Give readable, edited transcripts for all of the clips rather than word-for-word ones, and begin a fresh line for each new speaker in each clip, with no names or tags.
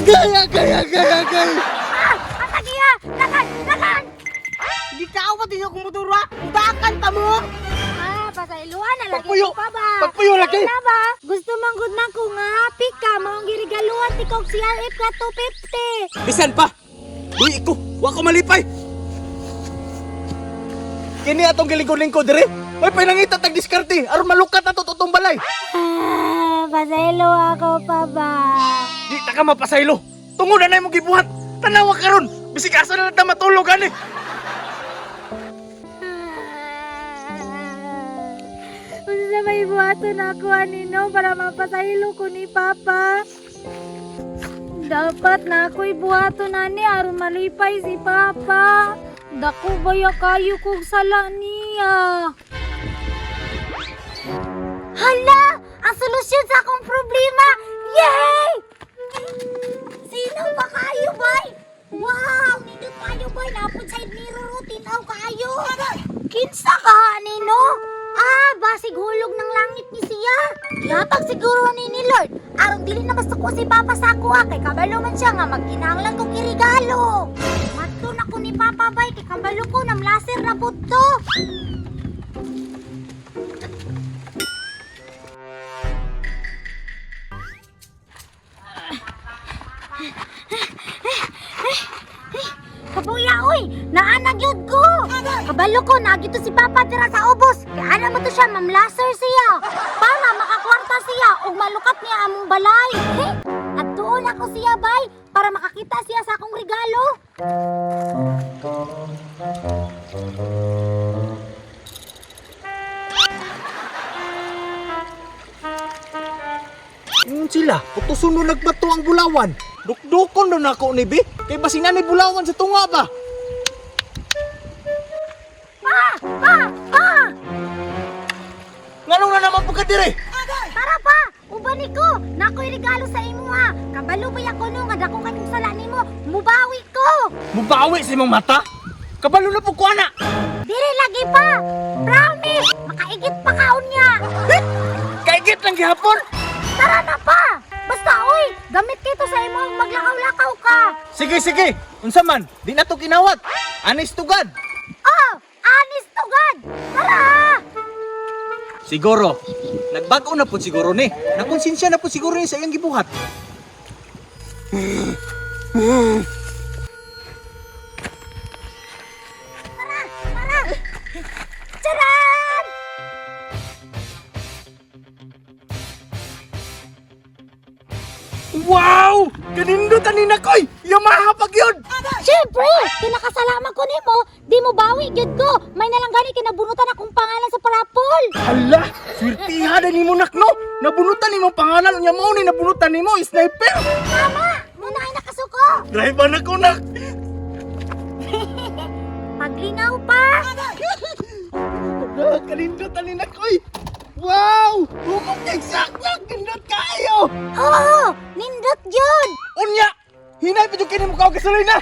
Agay!
Atagiya! Lakan!
Di ka awat din ako motora. Utakan ta mo.
Pasailuan na lagi
Pagpuyo!
ko pa ba?
Pagpuyo lagi!
Ano ba? Gusto mong good na ko nga happy ka. Maong girigaluan ti kog siya ka 250.
Bisan pa. Uy, iko. Wa ko malipay. Kini atong gilingon-lingkod dire. May pinangita tag diskarte aron malukat na to tutong balay.
Pasailo ako pa ba?
Di ta ka mapasaylo. Tungod na mo gibuhat. Tanawa karon. Bisig asa na ta matulog ani.
Unsa may buhaton ako anino para mapasahilo ko ni Papa? Dapat na ako'y buhaton ani aron malipay si Papa. Dako baya kayo kong sala niya. Hala! Ang solusyon sa akong problema! Yay! Sino ba kayo, bay? Wow! Nindot kayo, bay. Napod side mirror, tinaw kayo. Kinsa ka, nino? Basig hulog ng langit ni siya. Yatag siguro ni Lord. Arong dili na basta ko si Papa sa ako kay kabalo man siya nga magkinahanglan kong irigalo. Matun ako ni Papa bay kay kabalo ko nam laser na budto. Kabuya, oy! Naanag yun ko! Kabalo ko, nagito si Papa tira sa ubos. Kaya ano mo to siya, mamlaser siya. Para makakwarta siya o malukat niya among balay. At doon ako siya, bay, para makakita siya sa akong regalo.
Sila, utusun no nagbato ang bulawan. Dukdukon no nako ni Bi. Kay basingan ni bulawan sa tunga ba? Nganong na naman pagkadire?
Tara pa! Ubani ko! Nako'y regalo sa imo ha! Kabalo ba ako no nga dako kanyang sala nimo? Mubawi ko!
Mubawi sa imong mata? Kabalo na po ko ana.
Diri lagi pa! Promise! Makaigit pa kaon niya!
Kaigit lang gihapon.
Tara na pa! Basta oy! Gamit kito sa imo maglakaw-lakaw ka!
Sige. Unsa man, di na to kinawat. Anis to God.
Oh! Honest to God! Tara!
Siguro, nagbago na po siguro ni. Nakonsensya na po siguro ni sa iyang gibuhat.
Tara! Charan!
Wow! Kanindutan ni Nakoy! Yamaha pag yun!
Siyempre! Kinakasalaman ko nimo, di mo bawi gyud ko. May nalanggani kinabunutan akong pangalan sa parapol.
Hala! Swirtiha na ni mo nakno! Nabunutan ni mo pangalan niya mo ni nabunutan ni mo sniper!
Mama! Muna ay nakasuko!
Drive na ko nak!
Paglingaw pa!
Kanindutan ni Nakoy! Wow! Humong eksakyak! Nindot kayo!
Oo! Nindot yun!
Unya! Hinay pa yung kinimo ka kasuloy na!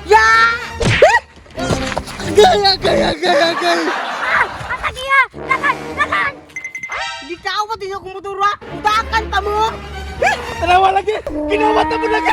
Ya!
Agay!
Atagiya! Lakan!
Hindi ka awat din ako motora! Utakan ta mo! Tanawa lagi! Kinawat na mo lagi!